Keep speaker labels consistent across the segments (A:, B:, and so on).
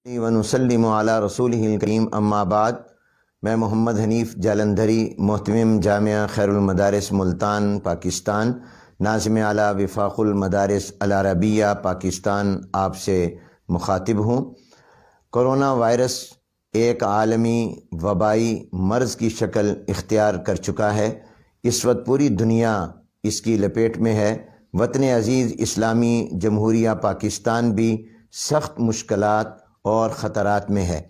A: ونسلم علی رسولہ الکریم اما بعد۔ میں محمد حنیف جالندھری، محتمم جامعہ خیر المدارس ملتان پاکستان، ناظم اعلیٰ وفاق المدارس العربیہ پاکستان آپ سے مخاطب ہوں۔ کرونا وائرس ایک عالمی وبائی مرض کی شکل اختیار کر چکا ہے۔ اس وقت پوری دنیا اس کی لپیٹ میں ہے۔ وطن عزیز اسلامی جمہوریہ پاکستان بھی سخت مشکلات اور خطرات میں ہے۔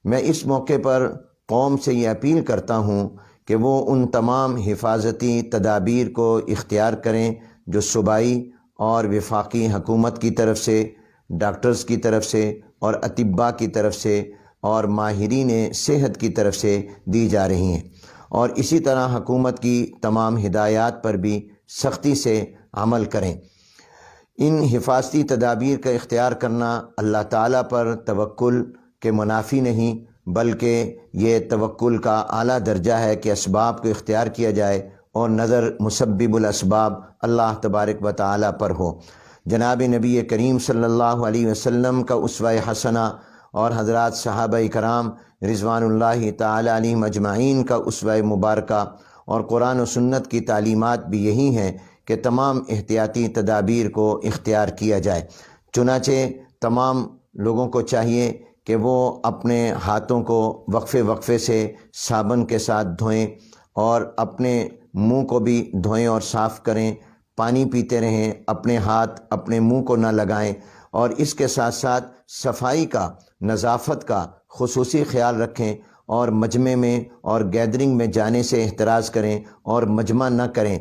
A: میں اس موقع پر قوم سے یہ اپیل کرتا ہوں کہ وہ ان تمام حفاظتی تدابیر کو اختیار کریں جو صوبائی اور وفاقی حکومت کی طرف سے، ڈاکٹرز کی طرف سے اور اطباء کی طرف سے اور ماہرین صحت کی طرف سے دی جا رہی ہیں، اور اسی طرح حکومت کی تمام ہدایات پر بھی سختی سے عمل کریں۔ ان حفاظتی تدابیر کا اختیار کرنا اللہ تعالیٰ پر توکل کے منافی نہیں، بلکہ یہ توکل کا اعلیٰ درجہ ہے کہ اسباب کو اختیار کیا جائے اور نظر مسبب الاسباب اللہ تبارک و تعالیٰ پر ہو۔ جناب نبی کریم صلی اللہ علیہ وسلم کا اسوہ حسنہ اور حضرات صحابہ کرام رضوان اللہ تعالی علیہم اجمعین کا اسوہ مبارکہ اور قرآن و سنت کی تعلیمات بھی یہی ہیں کہ تمام احتیاطی تدابیر کو اختیار کیا جائے۔ چنانچہ تمام لوگوں کو چاہیے کہ وہ اپنے ہاتھوں کو وقفے وقفے سے صابن کے ساتھ دھوئیں اور اپنے منہ کو بھی دھوئیں اور صاف کریں، پانی پیتے رہیں، اپنے ہاتھ اپنے منہ کو نہ لگائیں، اور اس کے ساتھ ساتھ صفائی کا، نظافت کا خصوصی خیال رکھیں، اور مجمع میں اور گیدرنگ میں جانے سے احتراز کریں اور مجمع نہ کریں۔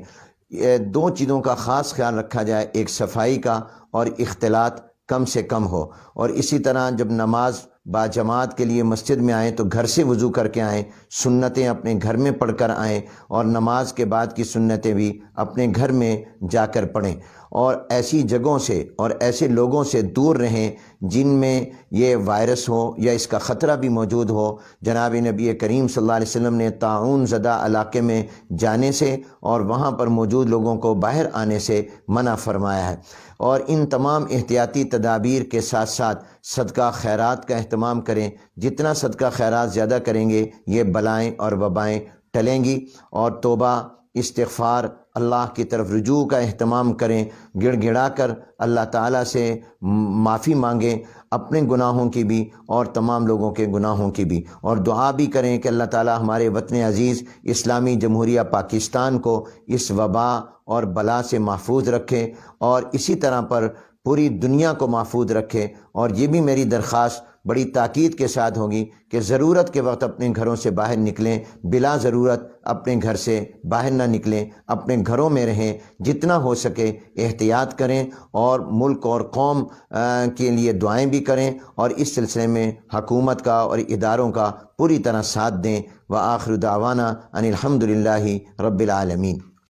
A: یہ دو چیزوں کا خاص خیال رکھا جائے، ایک صفائی کا اور اختلاط کم سے کم ہو۔ اور اسی طرح جب نماز باجماعت کے لیے مسجد میں آئیں تو گھر سے وضو کر کے آئیں، سنتیں اپنے گھر میں پڑھ کر آئیں، اور نماز کے بعد کی سنتیں بھی اپنے گھر میں جا کر پڑھیں، اور ایسی جگہوں سے اور ایسے لوگوں سے دور رہیں جن میں یہ وائرس ہو یا اس کا خطرہ بھی موجود ہو۔ جناب نبی کریم صلی اللہ علیہ وسلم نے طاعون زدہ علاقے میں جانے سے اور وہاں پر موجود لوگوں کو باہر آنے سے منع فرمایا ہے۔ اور ان تمام احتیاطی تدابیر کے ساتھ ساتھ صدقہ خیرات کا اہتمام کریں۔ جتنا صدقہ خیرات زیادہ کریں گے یہ بلائیں اور وبائیں ٹلیں گی، اور توبہ، استغفار، اللہ کی طرف رجوع کا اہتمام کریں، گڑ گڑا کر اللہ تعالیٰ سے معافی مانگیں، اپنے گناہوں کی بھی اور تمام لوگوں کے گناہوں کی بھی، اور دعا بھی کریں کہ اللہ تعالیٰ ہمارے وطن عزیز اسلامی جمہوریہ پاکستان کو اس وبا اور بلا سے محفوظ رکھے، اور اسی طرح پر پوری دنیا کو محفوظ رکھے۔ اور یہ بھی میری درخواست بڑی تاکید کے ساتھ ہوگی کہ ضرورت کے وقت اپنے گھروں سے باہر نکلیں، بلا ضرورت اپنے گھر سے باہر نہ نکلیں، اپنے گھروں میں رہیں، جتنا ہو سکے احتیاط کریں، اور ملک اور قوم کے لیے دعائیں بھی کریں، اور اس سلسلے میں حکومت کا اور اداروں کا پوری طرح ساتھ دیں۔ وآخر دعوانا ان الحمد للہ رب العالمین۔